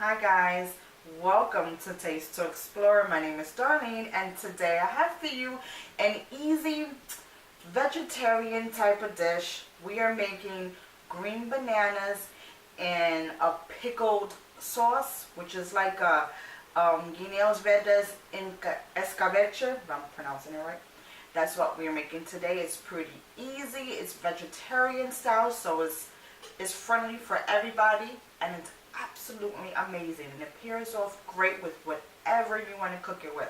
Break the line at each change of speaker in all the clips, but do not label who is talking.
Hi guys, welcome to Taste to Explore. My name is Darlene and today I have for you an easy vegetarian type of dish. We are making green bananas in a pickled sauce, which is like a Guineos, Verdes in Escabeche, if I'm pronouncing it right. That's what we're making today. It's pretty easy. It's vegetarian style, so it's friendly for everybody, and it's absolutely amazing, and it pairs off great with whatever you want to cook it with,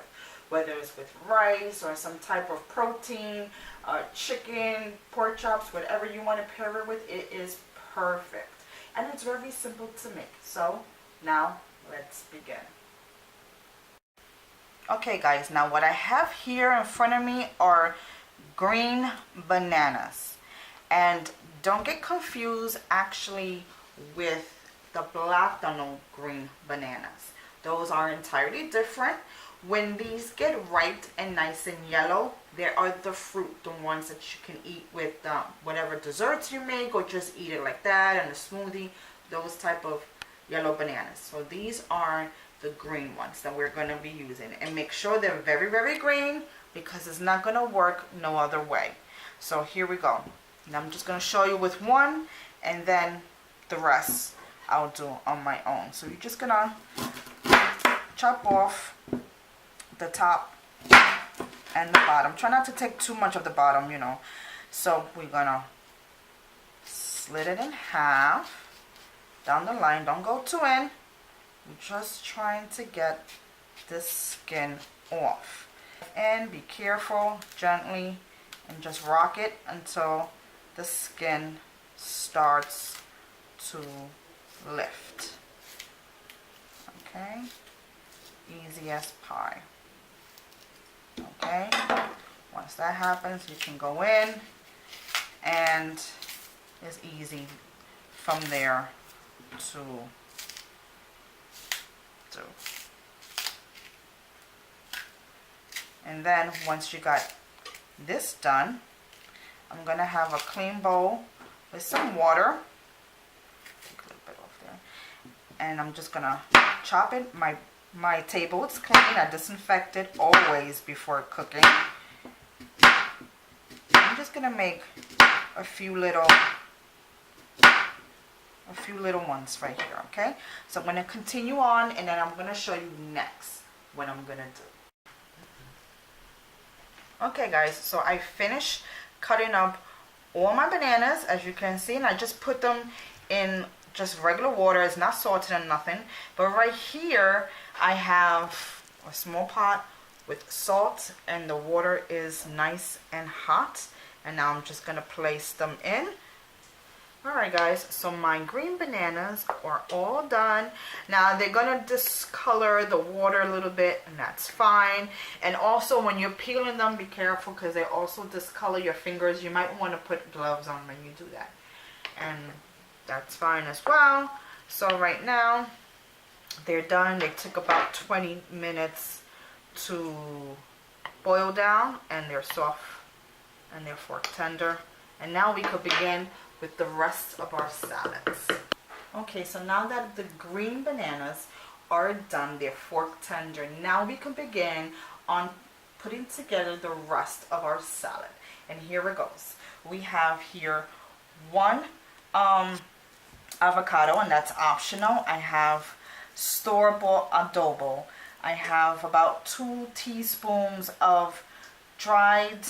whether it's with rice or some type of protein, chicken, pork chops, whatever you want to pair it with. It is perfect, and it's very simple to make. So now let's begin. Okay guys, now what I have here in front of me are green bananas, and don't get confused actually with the black green bananas. Those are entirely different. When these get ripe and nice and yellow, they are the fruit, the ones that you can eat with whatever desserts you make, or just eat it like that in a smoothie. Those type of yellow bananas. So these are the green ones that we're going to be using, and make sure they're very, very green, because it's not going to work no other way. So here we go. And I'm just going to show you with one, and then the rest I'll do on my own. So you're just gonna chop off the top and the bottom. Try not to take too much of the bottom, you know. So we're gonna slit it in half down the line. Don't go too in. We're just trying to get this skin off. And be careful, gently, and just rock it until the skin starts to lift. Okay, easy as pie. Okay, once that happens, you can go in, and it's easy from there to do. And then once you got this done, I'm gonna have a clean bowl with some water. And I'm just gonna chop it. My table is clean. I disinfect it always before cooking. I'm just gonna make a few little ones right here. Okay, so I'm gonna continue on, and then I'm gonna show you next what I'm gonna do. Okay guys, so I finished cutting up all my bananas, as you can see, and I just put them in just regular water. It's not salted and nothing. But right here I have a small pot with salt, and the water is nice and hot, and now I'm just gonna place them in. Alright guys, so my green bananas are all done. Now they're gonna discolor the water a little bit, and that's fine. And also when you're peeling them, be careful, because they also discolor your fingers. You might want to put gloves on when you do that, and that's fine as well. So right now they're done. They took about 20 minutes to boil down, and they're soft and they're fork tender. And now we could begin with the rest of our salads. Okay, so now that the green bananas are done, they're fork tender, now we can begin on putting together the rest of our salad. And here it goes. We have here one avocado, and that's optional. I have store-bought adobo. I have about 2 teaspoons of dried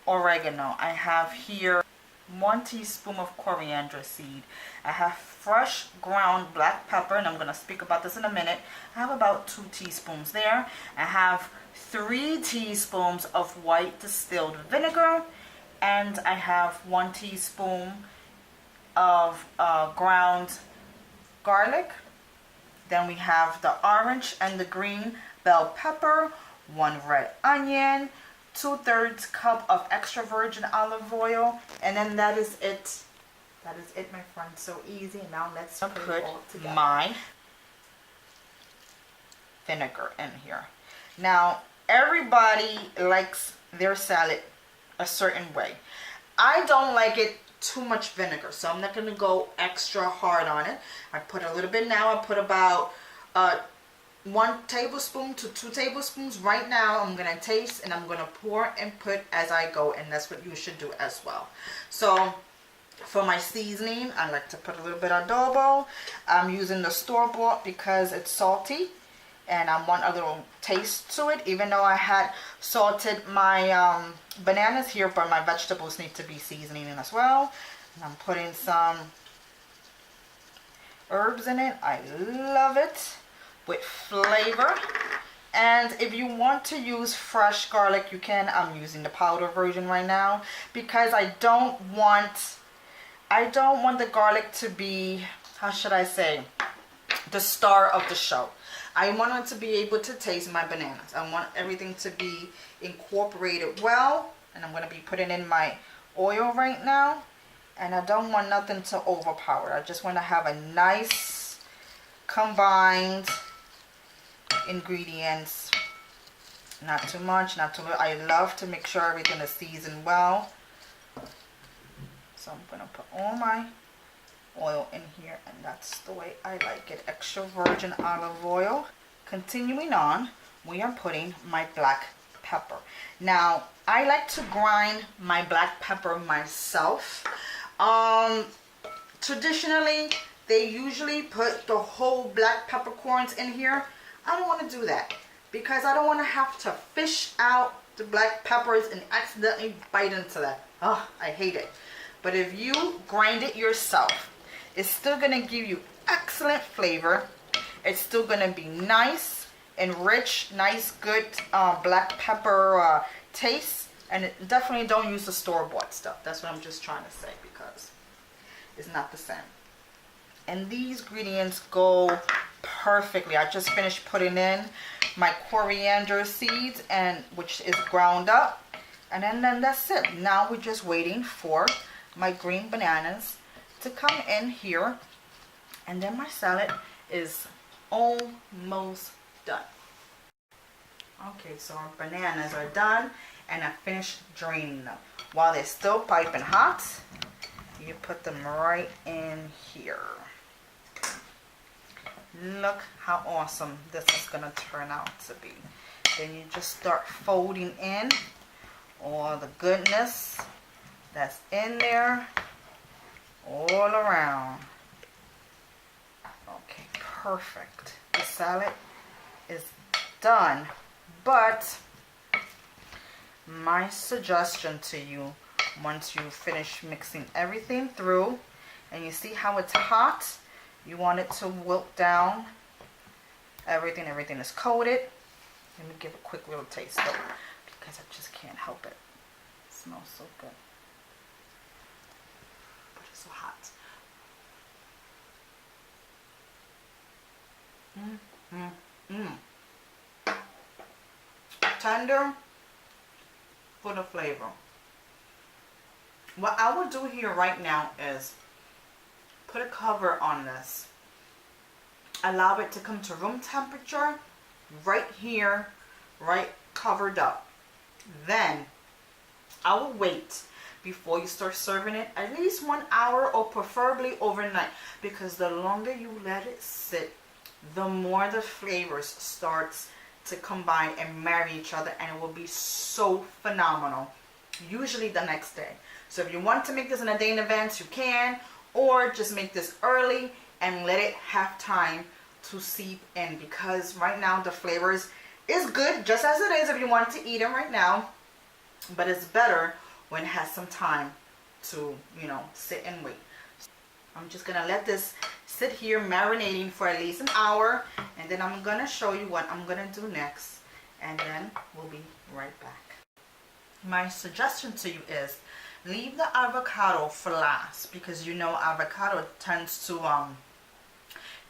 oregano. I have here 1 teaspoon of coriander seed. I have fresh ground black pepper, and I'm going to speak about this in a minute. I have about 2 teaspoons there. I have 3 teaspoons of white distilled vinegar, and I have 1 teaspoon of ground garlic. Then we have the orange and the green bell pepper, 1 red onion, 2/3 cup of extra virgin olive oil, and then that is it. That is it, my friends. So easy. Now let's put it all together. My vinegar in here. Now everybody likes their salad a certain way. I don't like it too much vinegar, so I'm not going to go extra hard on it. I put a little bit now. I put about 1 tablespoon to 2 tablespoons right now. I'm going to taste and I'm going to pour and put as I go, and that's what you should do as well. So for my seasoning, I like to put a little bit of adobo. I'm using the store-bought because it's salty and I want a little taste to it, even though I had salted my bananas here, but my vegetables need to be seasoning in as well. And I'm putting some herbs in it. I love it with flavor. And if you want to use fresh garlic, you can. I'm using the powder version right now because I don't want the garlic to be, how should I say, the star of the show. I want it to be able to taste my bananas. I want everything to be incorporated well. And I'm going to be putting in my oil right now. And I don't want nothing to overpower. I just want to have a nice combined ingredients. Not too much, not too little. I love to make sure everything is seasoned well. So I'm going to put all my oil in here, and that's the way I like it. Extra virgin olive oil. Continuing on, we are putting my black pepper. Now I like to grind my black pepper myself. Traditionally they usually put the whole black peppercorns in here. I don't want to do that because I don't want to have to fish out the black peppers and accidentally bite into that. Oh, I hate it. But if you grind it yourself, it's still going to give you excellent flavor. It's still going to be nice and rich, nice, good black pepper taste. And definitely don't use the store-bought stuff. That's what I'm just trying to say because it's not the same. And these ingredients go perfectly. I just finished putting in my coriander seeds, and which is ground up. And then that's it. Now we're just waiting for my green bananas to come in here, and then my salad is almost done. Okay, so our bananas are done and I finished draining them. While they're still piping hot, you put them right in here. Look how awesome this is gonna turn out to be. Then you just start folding in all the goodness that's in there all around. Okay, perfect. The salad is done, but my suggestion to you, once you finish mixing everything through and you see how it's hot, you want it to wilt down. Everything is coated. Let me give a quick little taste though, because I just can't help it. It smells so good. But it's so hot. Tender, full of flavor. What I will do here right now is put a cover on this. Allow it to come to room temperature right here, right covered up. Then I will wait before you start serving it at least 1 hour, or preferably overnight, because the longer you let it sit, the more the flavors starts to combine and marry each other, and it will be so phenomenal. Usually the next day. So if you want to make this in a day in advance, you can, or just make this early and let it have time to seep in, because right now the flavors is good just as it is if you want to eat it right now, but it's better when it has some time to, you know, sit and wait. I'm just gonna let this sit here marinating for at least an hour, and then I'm gonna show you what I'm gonna do next, and then we'll be right back. My suggestion to you is leave the avocado for last, because you know avocado tends to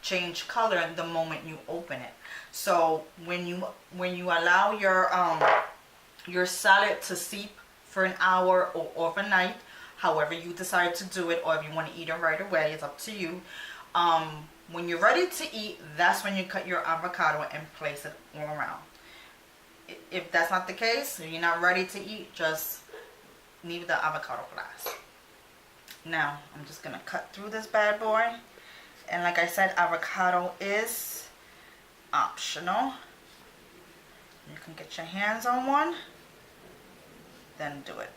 change color the moment you open it. So when you allow your salad to seep for an hour or overnight, however you decide to do it, or if you want to eat it right away, it's up to you. When you're ready to eat, that's when you cut your avocado and place it all around. If that's not the case, if you're not ready to eat, just leave the avocado for last. Now I'm just gonna cut through this bad boy, and like I said, avocado is optional. You can get your hands on one, then do it.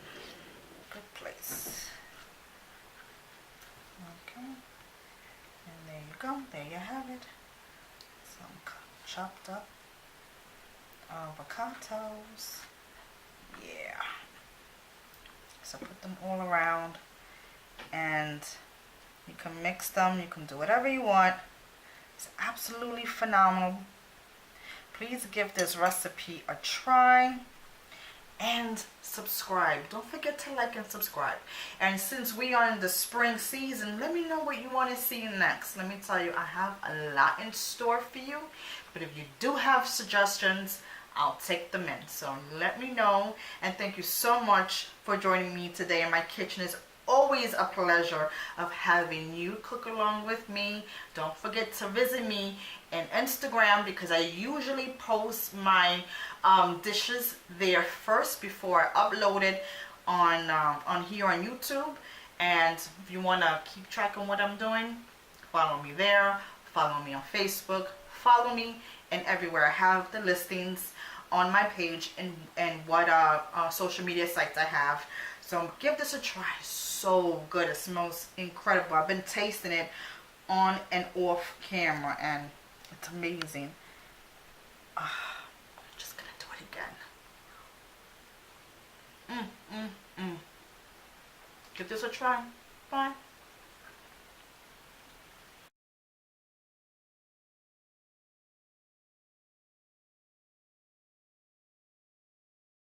Good place. Okay, and there you go. There you have it. Some chopped up avocados. Yeah. So put them all around, and you can mix them. You can do whatever you want. It's absolutely phenomenal. Please give this recipe a try and subscribe. Don't forget to like and subscribe. And since we are in the spring season, let me know what you want to see next. Let me tell you, I have a lot in store for you. But if you do have suggestions, I'll take them in. So let me know. And thank you so much for joining me today in my kitchen. It's always a pleasure of having you cook along with me. Don't forget to visit me on Instagram, because I usually post my dishes there first before I upload it on here on YouTube. And if you want to keep track on what I'm doing, follow me there. Follow me on Facebook. Follow me and everywhere. I have the listings on my page and what social media sites I have. So give this a try. So good. It smells incredible. I've been tasting it on and off camera, and it's amazing. I'm just gonna do it again. Give this a try. Bye.